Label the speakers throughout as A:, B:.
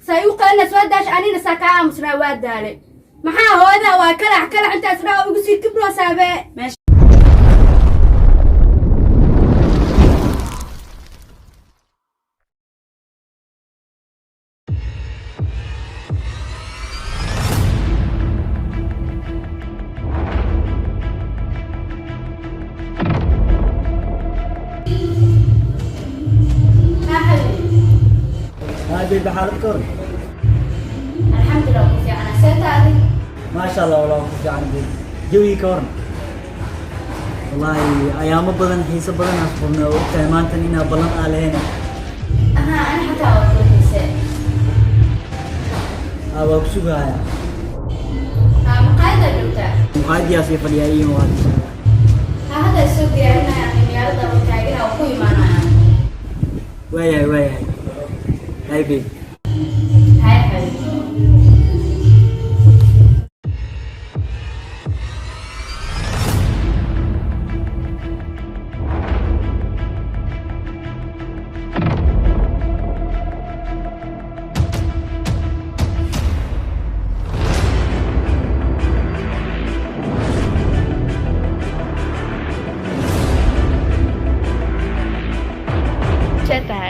A: سيوقع الناس وداش أني نسكع مسنا ودالي محا هذا وكلا أنت أسرع ويصير كبر وسابع ماشي
B: هذه بحالك كورن
A: الحمد لله كيف أنا سيتاري
B: ما شاء الله والله كيف عندي جوي كورن والله أيام بدن حيس بدن أصبرنا وكمان تنينا بلن علينا
A: أنا حتى أقول حيس
B: أبغى بسوقها يا
A: مقايدة جوتا
B: مقايد يا سيف اليايين وهذا
A: هذا السوق يعني يارد وتاجرها وكوي معنا
B: وياي هاي بي
A: هاي حبيبي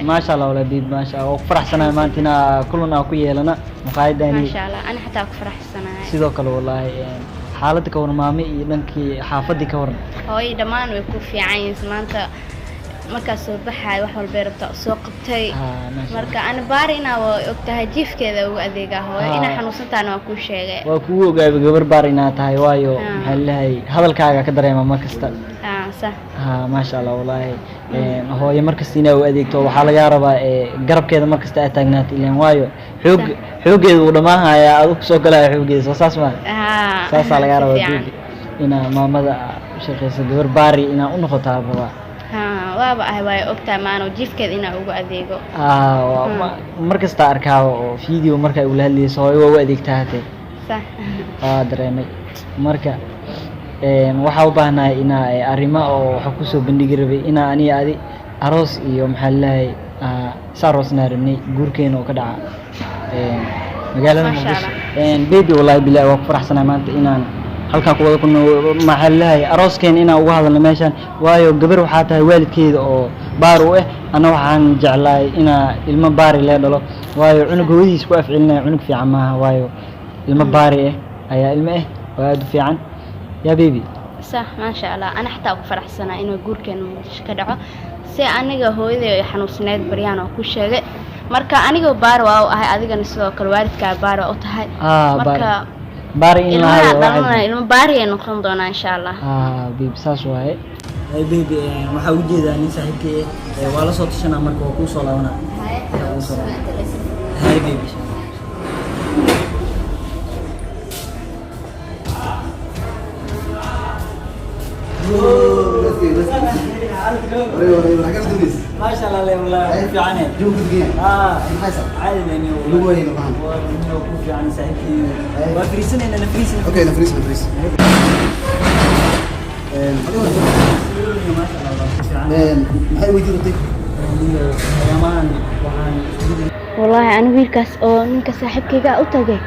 B: ما شاء الله ولديد ما شاء الله وفرح سنة ما أنتنا كلنا كويه لنا مقايداني
A: ما شاء الله أنا حتى أفرح السنة
B: سيدوك والله يعني حالتك ورا مامي لانكي حافظك ورا
A: هوي دمان ويكون في عين سمانتا markaas soo baxay wax walba rabta soo qabtay marka aan baarina waa ogtahay jiifkeeda ugu adeega hooyo ina xanuunsantaana waa ku sheegay
B: waa ku ogaay gabar baarina tahay waayo maxay lahay hadalkaaga ka dareema markasta
A: صح
B: ما شاء الله والله hooyo markasta inay u adeegto waxa laga rabaa garabkeeda markasta ay taagnaat ileen waayo xoogeedu uu dhamaanaya aad ku soo galay xoogeeda soo saas ma saas laga rabaa ina maamada shaqeysa gabar baari ina u noqoto baba waaba ah way ogtaa maano jiifkeed ina ugu adeego markasta arkaa oo video markay u lahadlayso hooyo waa u adeegtaa hate
A: صح
B: dareemay marka waxa u baahnaay ina arima oo waxa ku soo bandhigi rabay ina ani adi aroos iyo maxaa lahay saros naarnay guurkeena oo ka dhaca magaalada Muqdisho baby wallahi bilaa waa faraxsanahay maanta inaan halka ku wada kunno maxaa lahay arooskeena ina ugu hadalno meeshan waayo gabar waxa tahay waalidkeeda oo baar u ah ana waxaan jeclahay ina ilmo baari la dhalo waayo cunug hooyadiis ku afcilinay cunug fiican ma waayo ilmo baari ah ayaa ilmo ah waa aad fiican يا بيبي
A: صح ما شاء الله أنا حتى أفرح سنة إنه يقول كان مش كدعو سي أنا جهودي حنوسناد بريانة وكل شيء مركا أنا جو بارو أو هاي أذيك نسوا كل وارد كبارو أو تهاي مركا
B: باري
A: إنه باري نخون دونا إن شاء الله
B: بيبي ساسو هاي هاي بيبي ما حاوجي ده نيسا هيك ولا صوت شنا مركا وكوسو لاونا هاي بيبي ما شاء الله والله في عنه
C: جو كدقين
B: عادي يعني
C: لو هنا فهم
B: في عنه ساعتي وفريسن هنا نفريسن
C: اوكي نفريس
B: ما شاء الله في عنه
C: maxay weydiirtay
B: yamaan
A: والله أنا ويلكاس أو نك صاحبكيga u tagay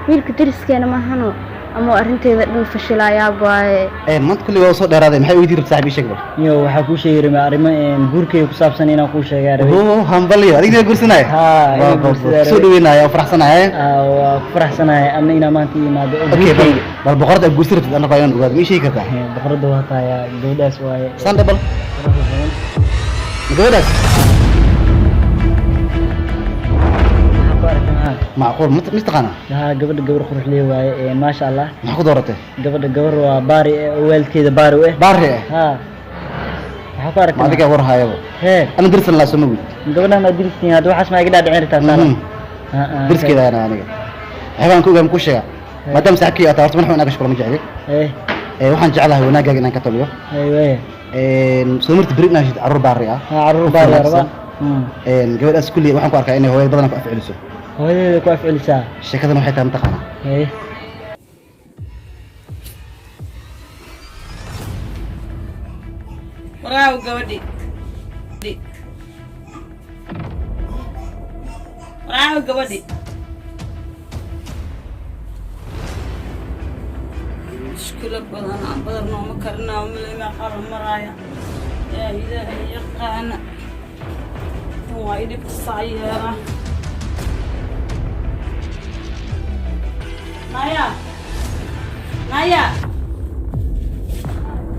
A: wiilka dariskeenna ma hano ama arinteeda dhan fashilayaa baay
C: maanta kulli waa soo dheeraaday maxay weydiirtay saaxiib sheeg bal
B: iyo waxa ku sheegay arrimo guurkay ku saabsan inaan ku sheegay
C: oo hambaliyo adiga guursanay soo dhaweynaya oo faraxsanahay
B: waa faraxsanahay anna ina maanta imaado
C: okay bal boqorada guursirtid anna qayaan ogaad ma sheegi kartaa
B: boqorada waa taaya gabadhaas waaye
C: sande bal gabadhaas معقول مستقنا
B: ها قبل خروج لي واي ما شاء الله
C: ما خذ ورته
B: قبل وباري والدكيده باري
C: باري
B: ها حقارك
C: ما ادري ورها يا
B: هي
C: انا درس لا سموي
B: قبل ما درستني هذا واحد ما يقدر دعيرته انا
C: درس كذا انا حيوان كوغام كل شيء ما دام ساكي اتعرف من انا اشكر مجعلي ايه waxaan jeclahay wanaaga inaan ka taliyo soo marti birina shid arur baari ah
B: arur baari arba
C: gabadhaas kulli waxaan ku arkaa inay hooyada badan ku afciliso
B: hooyada ku afcilisaa
C: sheekadana waxay tahay mataqaana
D: waaw gabadhi waaw gabadhi mushkilad badan aan badan nooma karnaa maleymaa qara maraaya yaa ilaahay yaqaana waa idhibta saayeera naya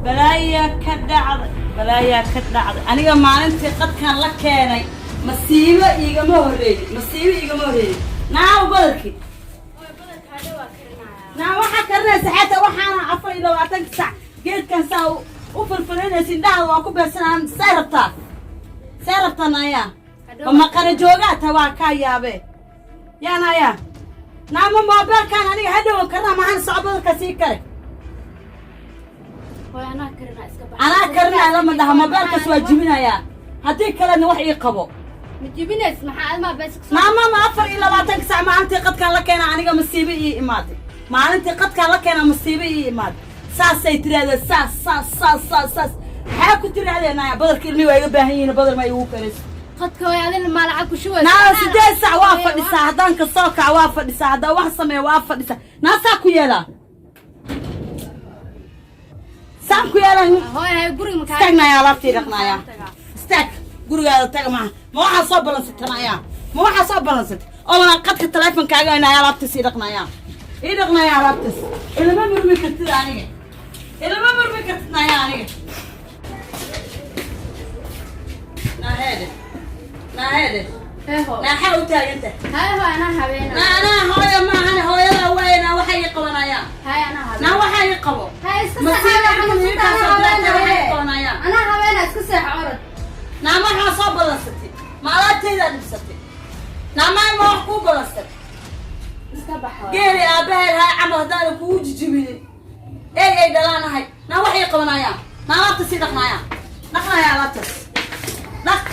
D: balaayaa ka dhacday aniga maalintii qadkaan la keenay masiibo iigama horreeyey naaw badarkii naa waxaa karinaysa xataa waxaana 24 sac geedkan saa u farfarinaysa indhahaada waa ku beersanaan say rabtaa naya maqana joogaata waa kaa yaabe yaa naya naama moobeelkaan aniga hadhowan karnaa maxaan soco badarka sii kare anaa karinaa lama dhaha moobeelkaas waa jibinayaa haddii kalena wax ii qabo maamama 24 sac maalintii qadkaan la keena aniga masiibo ii imaaday saasay tirahdeen saas maxaa ku tirahdeen naya badarka ilmihi waa iga baahan yihiin badar ma igu karayso naa 8 sac waa fadhisaa haddaan ka soo kac waa fadhisaa haddaan wax sameeya waa fadhisaa naasaa ku yeelaa saan ku yeelan istaagnaaya alaabtii dhaqnaaya istaag gurigaada taga maaha ma waxaa soo ballansatay oo qadka taleefonkaaga inaya alaabtii sii dhaqnaaya ii dhaqnaaya alaabtaas ilama murmi kartid aniga naya aniga naaheede naaxaa u taaganta anaa hooyo maahan hooyada waayna waxay ii qabanayaan naa waxaa ii qabo naa maxaa soo ballansatay ma alaabtaydaa dhibsatay naa maay ma wax kuu ballansatay geeli aabbahay lahaa camal haddaanan kugu jijibinin ay dhalaanahay naa waxay qabanayaan naa alaabta sii dhaqnaya alaabtaas dhaq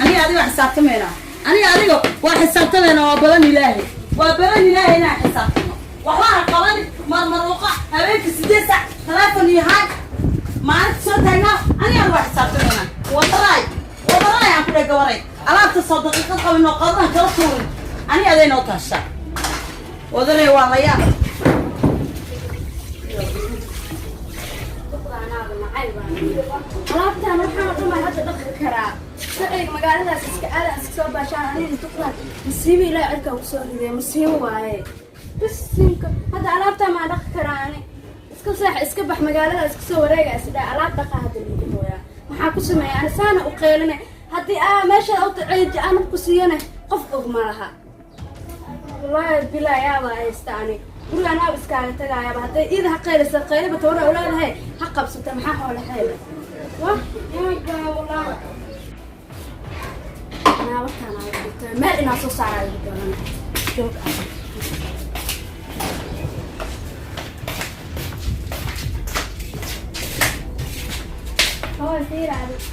D: aniga adiga waa xisaabtamaynaa waa balan ilaahay inaan xisaabtano waxbaana qabani marmaruuqa habeenka 8 sac taleefon iyo haag maalinta soo taagnaa aniga waa xisaabtamaynaa wadaraay aan ku dheh gabaray alaabta soo daqiiqad qabinoo qadaan kala tuurin aniga aday noo taashaa wadaray waa la yaab
A: alaabtaan waxaan dhumay hadda dhaqi karaa saqayga magaaladaas iska aadaan iska soo baashaan aniga tuqdaan masiibo ilaa cirkaa ku soo ridee masiibo waaye bisinka hadda alaabtaan maa dhaqi karaa ani iska saax iska bax magaaladaas iska soo wareegaa isdhaa alaab dhaqaa hadda lagu hooyaa maxaa ku sameeya ani saana u qeelinay haddii meeshaada u taceeji anab ku siiyana qof og ma laha wallaahi bilaa yaabaa haysta ani gurigaan aab iskaaga tagaayaba hadday iida ha qaylisa qayliba tawra awlaadahay ha qabsata maxaa xoole xeela wah yaabaa wallaahi naabataan meel inaa soo saaraayo doonana joog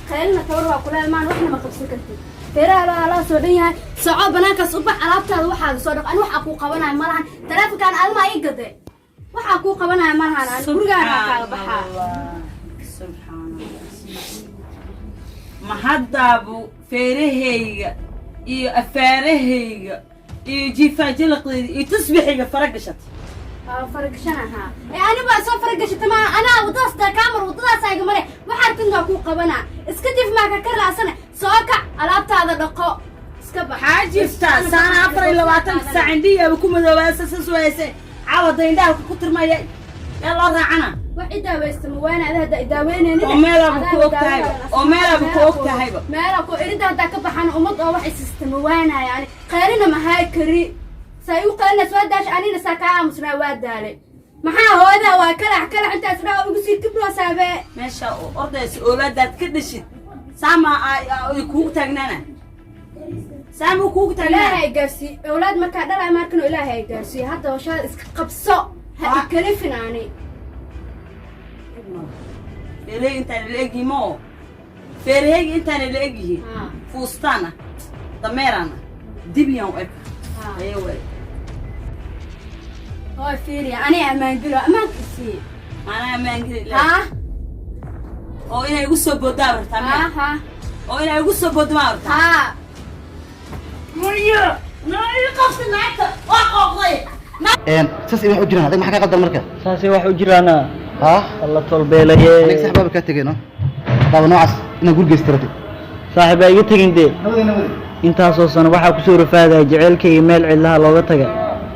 A: qaylina tawra waa kuleel maan waxna ma qabsan kartid feeraha la soo dhan yahay soco banaankaas u bax alaabtaada waxaa soo dhaq ani waxa ku qabanaay malahan taleefankaan adma ii gade waxa ku qabanaay malahan ani gurigaana kaaga baxaa
D: ma haddaabu feerahayga iyo afaarahayga iyo jiifaajilaqdayda iyo tasbiixayga faragashatay
A: faragashanaha ani baa soo faragashata ma anaa wadadaas kaamar wadadaas ayga mare waxaan tinga ku qabanaa iska dif ma ka karaasana soo kac alaabtaada dhaqo iska bax
D: xaajifta saana 24 saac indhiya ku madoobaasa sasweeyse caawada indhaha ku tirmaya yaa loo raacana
A: wax idaaweysma waana hada idaaweynayna
D: oo meelaha ku ogtahay
A: meelaha ku irinta hada ka baxan umad oo wax isistama waana yani qaarina ma hay kari say u qalna soo daash anina sakaa musna waa daalay maxaa hooda waa kala intaas dhaa ugu sii kibro saabe
D: meesha ordays oolaadaad ka dhashid sama ay kuugu taagnana samu kuugu taagnana
A: ilaahay gaarsi oolaad marka dhalay markano ilaahay gaarsi hadda washaad iska qabso ha kala finaani
D: ilay inta leegimo feerheeg inta leegihi fuustana dameerana dibiyan u eg ayay
A: هاي فيري أنا أمان كسي
D: أنا أمان لا أو إنا يقصوا بودار تمام أو إنا يقصوا بودار
A: ها
D: مية ناي قص ناك وقضي
C: saas wax u jiraan adag maxaa ka qaldan marka
B: saasi wax u jiraana
C: ha
B: alla tolbeelaye
C: aniga saxbaaba ka tagayno baba noocaas ina gurgeystirate
B: saaxiib ay iga tagin dee intaasoo sano waxaa kusoo rafaadaya jaceylkayga meel cidlaha looga taga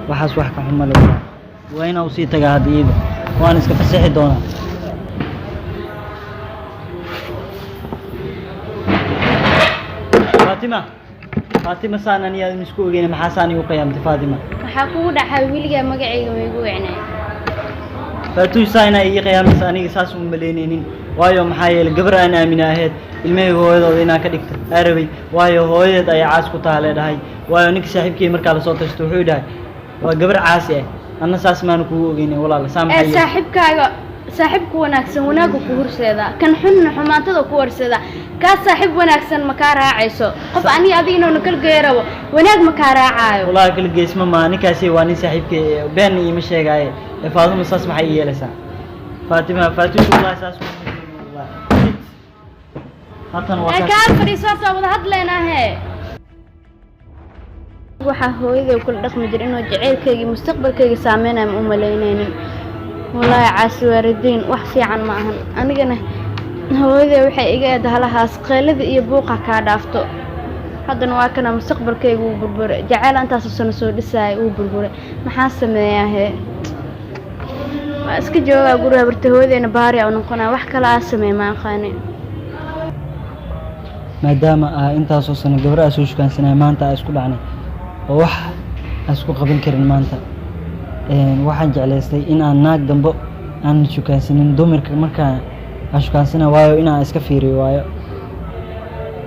B: waxaas wax ka xuma leh waa inaa usii tagaa hadiyada waan iska fasaxi doonaa فاطمة سانا نيا مسكوجين محاساني وقيامتي فاطمة
A: waxaa kugu dhacay wiligaa magacayga way igu wicnay
B: فاتوش ساينا إيه قيام ساني ساس ملينين وايو محايل قبر أنا من أهد المي هو هذا ذينا كدكت عربي وايو هو هذا أي عاس كتاله ده هاي وايو نك صاحب كي مركال صوت استوحي ده وقبر عاسية أنا ساس ما نكوجين ولا لا سام حي
A: saaxiibku wanaagsan wanaagu ku horseeda kan xun xumaantada ku horseeda ka saaxiib wanaagsan ma ka raacayso qof ani adiga inuu kala geerabo wanaag ma ka raacayo
B: والله كل جسم ما نكاسي واني صاحبك بين يمشي جاي فاطمة ساس محيي لسا فاطمة فاتوش والله ساس والله حتى
A: ka fariisata wada hadleenahay waxa hooyaday ku dhaqmi jir inuu jaceylkayga mustaqbalkayga saameynay ma u maleynaynin والله عاس واردين وحفي عن معهن أنا جنا هو إذا وحي إجاد هلها سقالد يبوقع كعدافتو هذا نواكنا مستقبل كي وبربر جعل أنت أساسا سود الساي وبربر محاسم يا هي اسكت جوا أقولها برتهودي أنا باري أو نقنا وحكي لا أسمي ما خاني
B: ما دام أنت أساسا جبر أسوش كان سنة ما أنت أسكت عني وح أسكت قبل كرن ما أنت waxaan jeclaystay in aan naag dambo aan shukaansanin dumarka markaa aan shukaansana waayo inaan iska fiiriyo waayo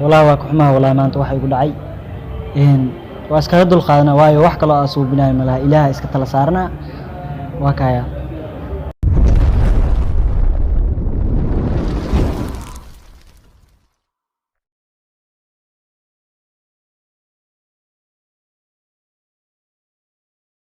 B: walaa waa ku xumaa walaa maanta waxa igu dhacay waa iskaga dulqaadana waayo wax kaloo aan suubinayo malaha ilaaha iska tala saarnaa waa kaya